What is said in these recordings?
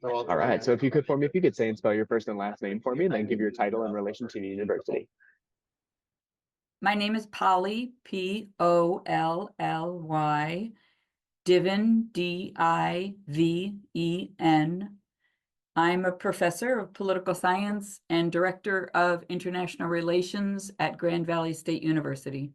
All right. So if you could say and spell your first and last name for me, and then give your title in relation to the university. My name is Polly, Polly, Diven, Diven. I'm a professor of political science and director of international relations at Grand Valley State University.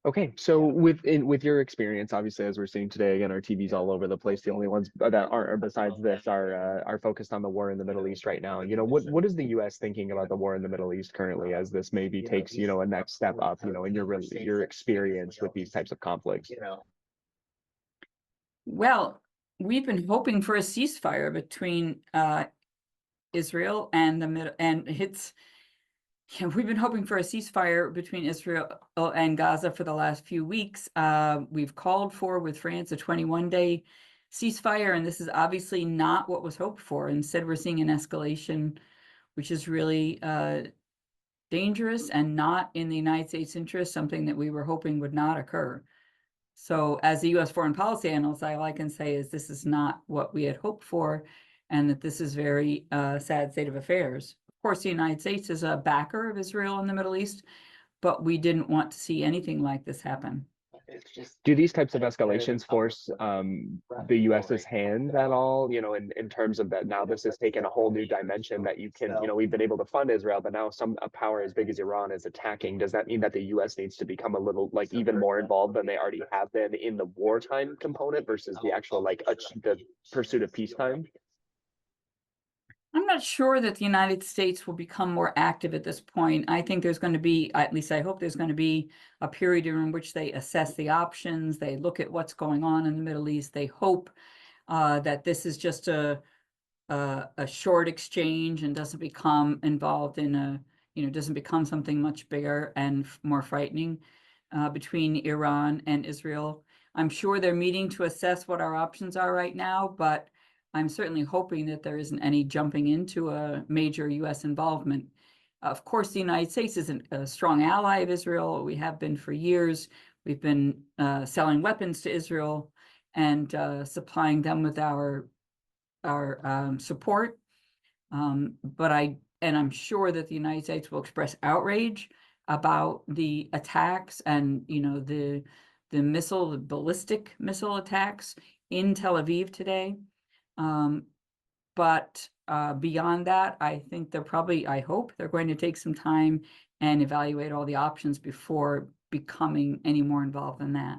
Okay, so with your experience, obviously, as we're seeing today, again, our TV's all over the place. The only ones that are besides this are focused on the war in the Middle East right now. What is the U.S. thinking about the war in the Middle East currently, as this maybe takes a next step up, in your experience with these types of conflicts? Well, we've been hoping for a ceasefire between Israel and the middle, and we've been hoping for a ceasefire between Israel and Gaza for the last few weeks. We've called for, with France, a 21-day ceasefire, and this is obviously not what was hoped for. Instead, we're seeing an escalation, which is really dangerous and not in the United States' interest, something that we were hoping would not occur. So as a U.S. foreign policy analyst, all I can say is this is not what we had hoped for, and that this is very sad state of affairs. Of course, the United States is a backer of Israel in the Middle East, but we didn't want to see anything like this happen. Do these types of escalations force the US's hand at all, in terms of that now this has taken a whole new dimension that we've been able to fund Israel, but now a power as big as Iran is attacking. Does that mean that the US needs to become a little like even more involved than they already have been in the wartime component versus the actual the pursuit of peacetime? I'm not sure that the United States will become more active at this point. I think there's going to be, at least I hope there's going to be a period in which they assess the options, they look at what's going on in the Middle East. They hope that this is just a short exchange and doesn't become involved in doesn't become something much bigger and more frightening between Iran and Israel. I'm sure they're meeting to assess what our options are right now, but I'm certainly hoping that there isn't any jumping into a major U.S. involvement. Of course, the United States is a strong ally of Israel. We have been for years. We've been selling weapons to Israel and supplying them with our support. And I'm sure that the United States will express outrage about the attacks and the ballistic missile attacks in Tel Aviv today. But beyond that, I think I hope they're going to take some time and evaluate all the options before becoming any more involved than that.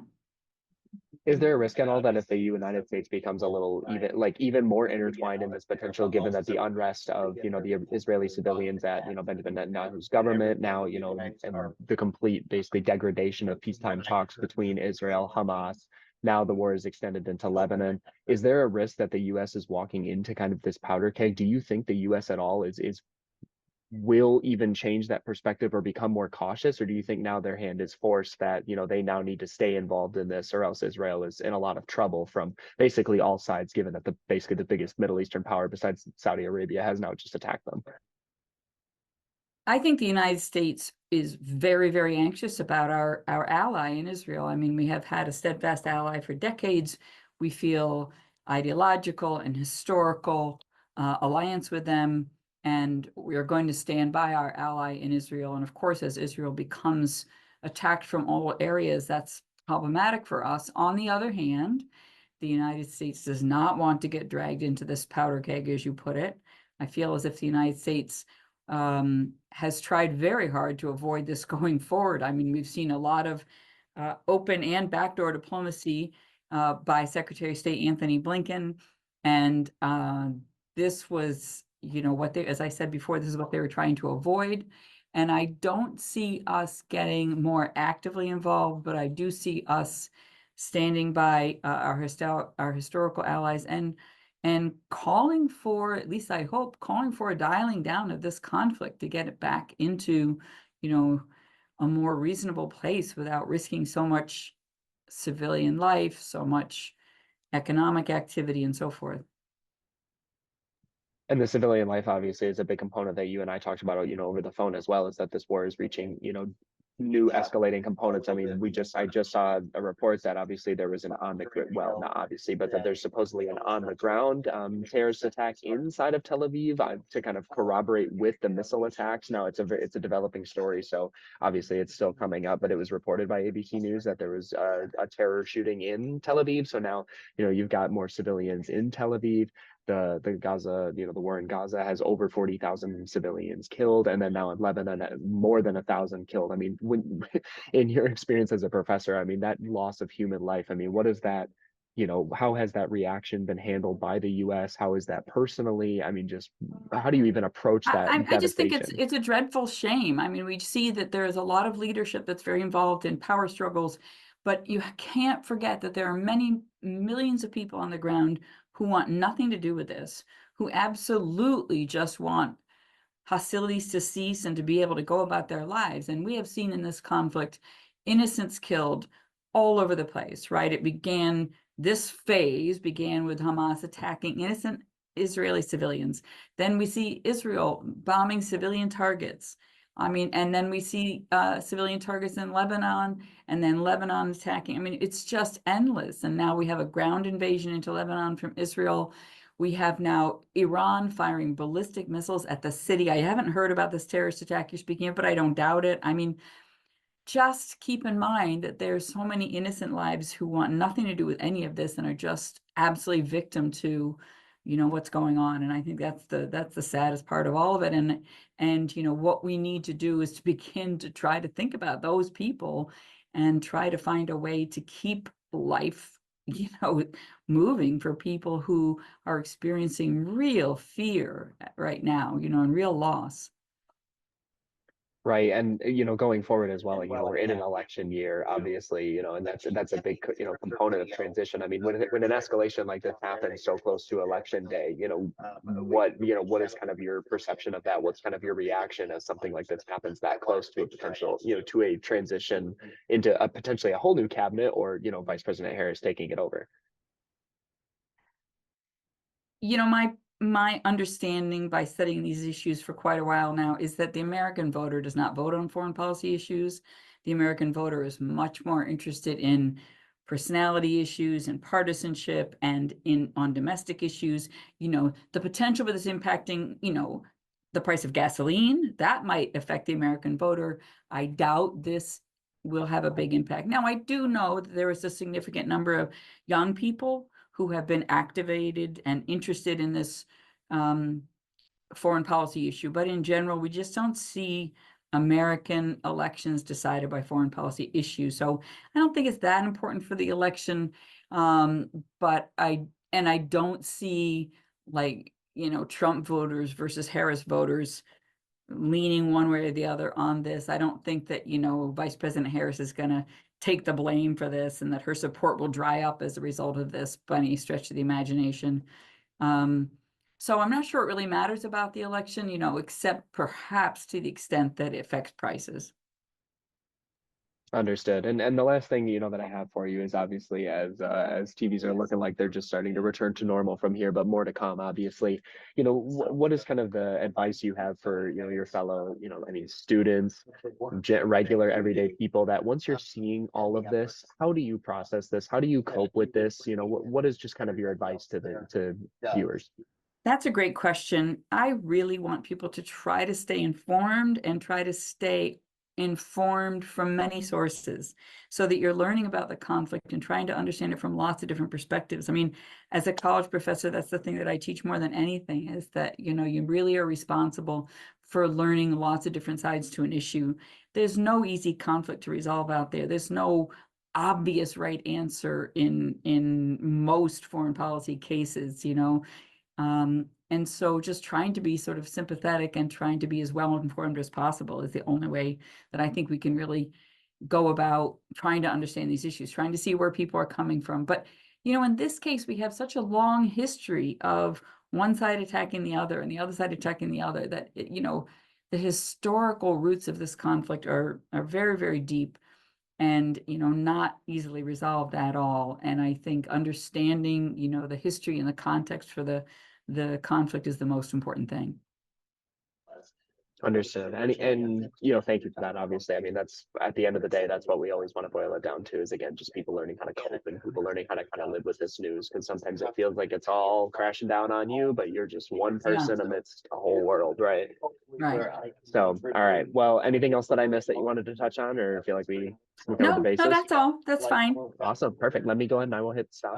Is there a risk at all that if the United States becomes a little even more intertwined in this potential, given that the unrest of the Israeli civilians at Benjamin Netanyahu's government now, and the complete basically degradation of peacetime talks between Israel, Hamas, now the war is extended into Lebanon. Is there a risk that the US is walking into kind of this powder keg? Do you think the US at all is will even change that perspective or become more cautious, or do you think now their hand is forced that they now need to stay involved in this, or else Israel is in a lot of trouble from basically all sides, given that basically the biggest Middle Eastern power besides Saudi Arabia has now just attacked them? I think the United States is very, very anxious about our ally in Israel. I mean, we have had a steadfast ally for decades. We feel ideological and historical alliance with them, and we are going to stand by our ally in Israel. And of course, as Israel becomes attacked from all areas, that's problematic for us. On the other hand, the United States does not want to get dragged into this powder keg, as you put it. I feel as if the United States has tried very hard to avoid this going forward. I mean, we've seen a lot of open and backdoor diplomacy by Secretary of State Anthony Blinken, and this was, as I said before, this is what they were trying to avoid. And I don't see us getting more actively involved, but I do see us standing by our historical allies and calling for, at least I hope, calling for a dialing down of this conflict to get it back into, a more reasonable place without risking so much civilian life, so much economic activity, and so forth. And the civilian life obviously is a big component that you and I talked about, over the phone as well, is that this war is reaching, new escalating components. I mean, I just saw a report that obviously there was well, not obviously, but that there's supposedly an on the ground terrorist attack inside of Tel Aviv to kind of corroborate with the missile attacks. Now it's a developing story, so obviously it's still coming up, but it was reported by ABC News that there was a terror shooting in Tel Aviv. So now, you've got more civilians in Tel Aviv. The Gaza, the war in Gaza has over 40,000 civilians killed, and then now in Lebanon, more than 1,000 killed. I mean, when in your experience as a professor, I mean, that loss of human life, I mean, what is that? How has that reaction been handled by the U.S.? How is that personally? I mean, just how do you even approach that I just think devastation? it's a dreadful shame. I mean, we see that there is a lot of leadership that's very involved in power struggles, but you can't forget that there are many millions of people on the ground who want nothing to do with this, who absolutely just want hostilities to cease and to be able to go about their lives. And we have seen in this conflict innocents killed all over the place, right? This phase began with Hamas attacking innocent Israeli civilians. Then we see Israel bombing civilian targets. I mean, and then we see civilian targets in Lebanon, and then Lebanon attacking. I mean, it's just endless. And now we have a ground invasion into Lebanon from Israel. We have now Iran firing ballistic missiles at the city. I haven't heard about this terrorist attack you're speaking of, but I don't doubt it. I mean, just keep in mind that there's so many innocent lives who want nothing to do with any of this and are just absolutely victim to, what's going on. And I think that's the saddest part of all of it. And what we need to do is to begin to try to think about those people and try to find a way to keep life, moving for people who are experiencing real fear right now, and real loss. Right. And, going forward as well, we're in an election year, obviously, and that's a big, component of transition. I mean, when an escalation like this happens so close to election day, what is kind of your perception of that? What's kind of your reaction as something like this happens that close to a potential, to a transition into a potentially a whole new cabinet, or, Vice President Harris taking it over? My understanding by studying these issues for quite a while now is that the American voter does not vote on foreign policy issues. The American voter is much more interested in personality issues and partisanship and on domestic issues. The potential for this impacting, the price of gasoline, that might affect the American voter. I doubt this will have a big impact. Now, I do know that there is a significant number of young people who have been activated and interested in this foreign policy issue. But in general, we just don't see American elections decided by foreign policy issues. So I don't think it's that important for the election. But I don't see Trump voters versus Harris voters leaning one way or the other on this. I don't think that, Vice President Harris is going to take the blame for this and that her support will dry up as a result of this by any stretch of the imagination. So I'm not sure it really matters about the election, except perhaps to the extent that it affects prices. Understood. And the last thing, that I have for you is obviously as TVs are looking like they're just starting to return to normal from here, but more to come, obviously. What is kind of the advice you have for, your fellow, any students, regular everyday people, that once you're seeing all of this, how do you process this? How do you cope with this? What is just kind of your advice to viewers? That's a great question. I really want people to try to stay informed and try to stay informed from many sources so that you're learning about the conflict and trying to understand it from lots of different perspectives. I mean, as a college professor, that's the thing that I teach more than anything, is that, you really are responsible for learning lots of different sides to an issue. There's no easy conflict to resolve out there. There's no obvious right answer in most foreign policy cases, and so just trying to be sort of sympathetic and trying to be as well informed as possible is the only way that I think we can really go about trying to understand these issues, trying to see where people are coming from. But, in this case, we have such a long history of one side attacking the other and the other side attacking the other that, the historical roots of this conflict are very, very deep and, not easily resolved at all. And I think understanding, the history and the context for the conflict is the most important thing. Understood. And you know, thank you for that. Obviously, I mean, that's at the end of the day, that's what we always want to boil it down to is again, just people learning how to cope and people learning how to kind of live with this news. Because sometimes it feels like it's all crashing down on you, but you're just one Yeah, person amidst a whole world, right? right. So, all right. Well, anything else that I missed that you wanted to touch on, or feel like we covered the No, no, bases? that's all. That's fine. Awesome. Perfect. Let me go ahead and I will hit stop.